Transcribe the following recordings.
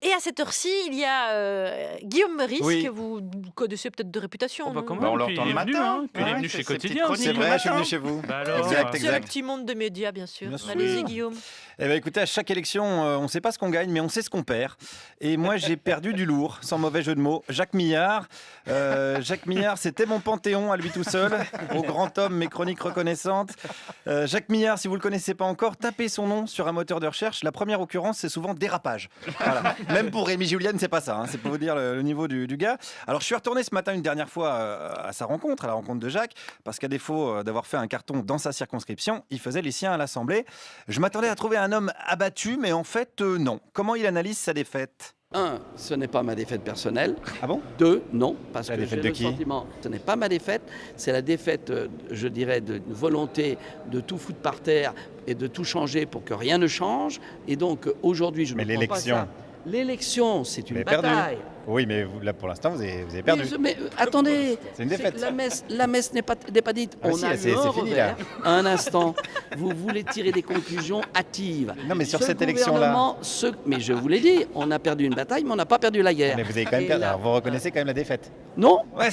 Et à cette heure-ci, il y a Guillaume Meurice, Oui. que vous connaissez peut-être de réputation. Oh bah non quand Bah, même, on puis l'entend il le est venu, matin. hein, puis il est Ouais, venu c'est chez ses petites Quotidien chroniques. aussi. C'est le vrai, je suis matin. venu chez vous. Bah alors, Exact, C'est le exact. petit monde des médias, bien sûr. Bien sûr. Allez-y, Guillaume. Eh ben, écoutez, à chaque élection, on ne sait pas ce qu'on gagne, mais on sait ce qu'on perd. Et moi, j'ai perdu du lourd, sans mauvais jeu de mots. Jacques Millard. Jacques Millard, c'était mon panthéon à lui tout seul. Au grand homme, mes chroniques reconnaissantes. Jacques Millard, si vous ne le connaissez pas encore, tapez son nom sur un moteur de recherche. La première occurrence, c'est souvent dérapage. Voilà. Même pour Rémi Julienne, c'est pas ça. Hein. C'est pour vous dire le niveau du gars. Alors, je suis retourné ce matin une dernière fois à sa rencontre, à la rencontre de Jacques, parce qu'à défaut d'avoir fait un carton dans sa circonscription, il faisait les siens à l'Assemblée. Je m'attendais à trouver un homme abattu, mais en fait, non. Comment il analyse sa défaite ? Un, ce n'est pas ma défaite personnelle. Ah bon ? Deux, non, parce La que défaite j'ai de le qui sentiment, ce n'est pas ma défaite, c'est la défaite, je dirais, d'une volonté de tout foutre par terre et de tout changer pour que rien ne change. Et donc, aujourd'hui, je Mais ne prends pas l'élection. ça. L'élection, c'est une avez perdu. bataille. Oui, mais là, pour l'instant, vous avez perdu. Mais, attendez, C'est une défaite. La messe n'est pas dite. Ah On si, a c'est eu un fini, revers. Un instant, vous voulez tirer des conclusions hâtives. Non, mais sur Ce cette élection-là. gouvernement, Mais je vous l'ai dit, on a perdu une bataille, mais on n'a pas perdu la guerre. Mais vous avez quand même Et perdu. là- Alors, vous reconnaissez quand même la défaite. Non. Ouais,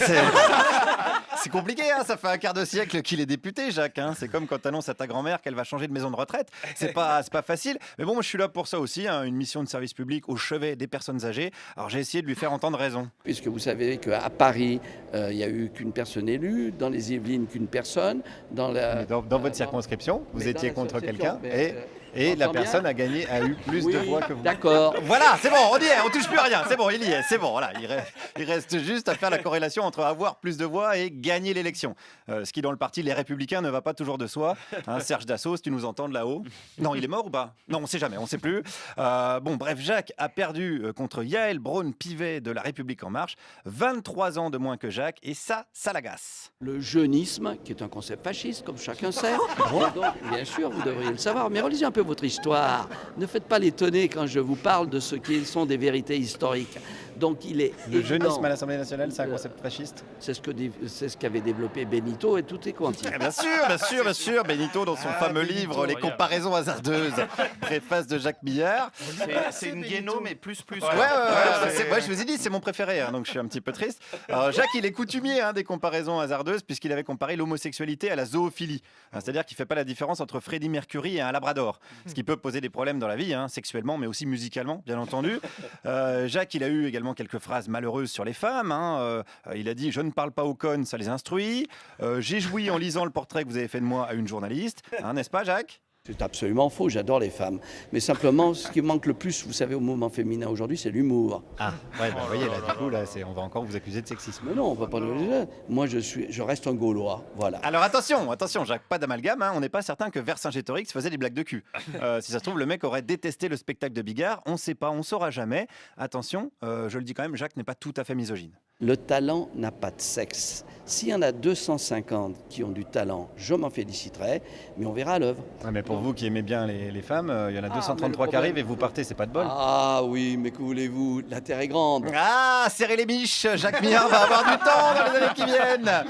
c'est compliqué, hein, ça fait un quart de siècle qu'il est député, Jacques. Hein. C'est comme quand tu annonces à ta grand-mère qu'elle va changer de maison de retraite. C'est pas facile. Mais bon, moi, je suis là pour ça aussi, hein, une mission de service public au chevet des personnes âgées. Alors j'ai essayé de lui faire entendre raison. Puisque vous savez qu'à Paris, il n'y a eu qu'une personne élue, dans les Yvelines qu'une personne, dans Mais dans votre circonscription, vous mais dans étiez la contre circonscription, quelqu'un mais, et la j'entends bien. personne a eu plus de voix que vous. D'accord. Voilà, c'est bon, on y est, on touche plus à rien, c'est bon, il y est, c'est bon, voilà, il reste juste à faire la corrélation entre avoir plus de voix et gagner l'élection. Ce qui dans le parti Les Républicains ne va pas toujours de soi. Hein, Serge Dassault, si tu nous entends de là-haut. Non, il est mort ou pas ? Non, on sait jamais, on sait plus. Bon, bref, Jacques a perdu contre Yaël Braun-Pivet de La République En Marche, 23 ans de moins que Jacques, et ça l'agace. Le jeunisme, qui est un concept fasciste, comme chacun sait. Et donc, bien sûr, vous devriez le savoir, mais relisez un peu votre histoire. Ne faites pas l'étonner quand je vous parle de ce qui sont des vérités historiques. Donc, il est Le évident- jeunisme à l'Assemblée nationale, c'est un concept fasciste ? C'est ce qu'avait développé Benito et tout est quanti. Bien sûr, bien sûr. Benito, dans son fameux Benito, livre Les regarde. comparaisons hasardeuses, préface de Jacques Millard. C'est une guéno, mais plus. Ouais, je vous ai dit, c'est mon préféré, hein, donc je suis un petit peu triste. Alors, Jacques, il est coutumier des comparaisons hasardeuses, puisqu'il avait comparé l'homosexualité à la zoophilie. C'est-à-dire qu'il ne fait pas la différence entre Freddie Mercury et un labrador, ce qui peut poser des problèmes dans la vie, sexuellement, mais aussi musicalement, bien entendu. Jacques, il a eu également quelques phrases malheureuses sur les femmes. Il a dit « Je ne parle pas aux connes, ça les instruit. J'ai joui en lisant le portrait que vous avez fait de moi à une journaliste. » N'est-ce pas, Jacques ? C'est absolument faux, j'adore les femmes. Mais simplement, ce qui manque le plus, vous savez, au mouvement féminin aujourd'hui, c'est l'humour. Ah, ouais, vous voyez, là, du coup, là, on va encore vous accuser de sexisme. Mais non, on va pas le dire. Moi, je reste un Gaulois, voilà. Alors attention, Jacques, pas d'amalgame, on n'est pas certain que Vercingétorix faisait des blagues de cul. Si ça se trouve, le mec aurait détesté le spectacle de Bigard, on ne sait pas, on ne saura jamais. Attention, je le dis quand même, Jacques n'est pas tout à fait misogyne. Le talent n'a pas de sexe. S'il y en a 250 qui ont du talent, je m'en féliciterai, mais on verra à l'œuvre. Ouais, mais pour vous qui aimez bien les femmes, il y en a mais 233 le qui problème- arrivent et vous partez, c'est pas de bol. Ah oui, mais que voulez-vous, la terre est grande. Ah, serrez les miches, Jacques Millard va avoir du temps dans les années qui viennent.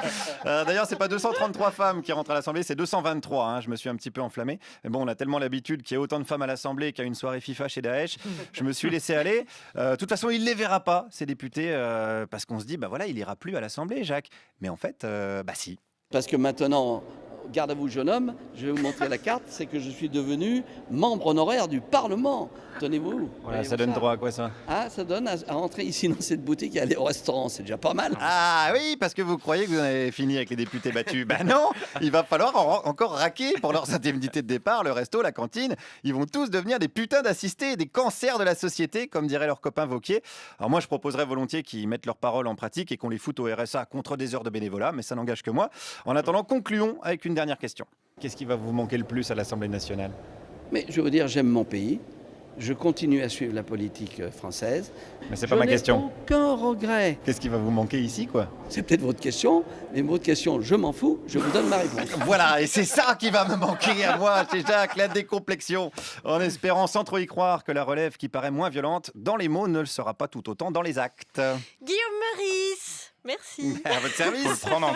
D'ailleurs, c'est pas 233 femmes qui rentrent à l'Assemblée, c'est 223. Je me suis un petit peu enflammé. Mais bon, on a tellement l'habitude qu'il y ait autant de femmes à l'Assemblée qu'à une soirée FIFA chez Daesh. Je me suis laissé aller. De toute façon, il les verra pas, ces députés, parce qu'on se dit, bah voilà, il ira plus à l'Assemblée, Jacques. Mais en fait, bah si. Parce que maintenant, garde à vous, jeune homme, je vais vous montrer la carte, c'est que je suis devenu membre honoraire du Parlement. Tenez-vous. Voilà, ça Voyez-vous donne droit à quoi ça ? Ah, ça donne à rentrer ici dans cette boutique et aller au restaurant, c'est déjà pas mal. Ah oui, parce que vous croyez que vous en avez fini avec les députés battus. Ben non, il va falloir encore raquer pour leurs indemnités de départ, le resto, la cantine. Ils vont tous devenir des putains d'assistés, des cancers de la société, comme dirait leur copain Wauquiez. Alors moi, je proposerais volontiers qu'ils mettent leurs paroles en pratique et qu'on les foute au RSA contre des heures de bénévolat, mais ça n'engage que moi. En attendant, concluons avec une dernière question. Qu'est-ce qui va vous manquer le plus à l'Assemblée nationale ? Mais je veux dire, j'aime mon pays. Je continue à suivre la politique française. Mais c'est pas ma question. Je n'ai aucun regret. Qu'est-ce qui va vous manquer ici, quoi ? C'est peut-être votre question, mais votre question, je m'en fous, je vous donne ma réponse. Voilà, et c'est ça qui va me manquer à moi, chez Jacques, la décomplexion. En espérant, sans trop y croire, que la relève qui paraît moins violente dans les mots ne le sera pas tout autant dans les actes. Guillaume Meurice, merci. À votre service. Faut le prendre en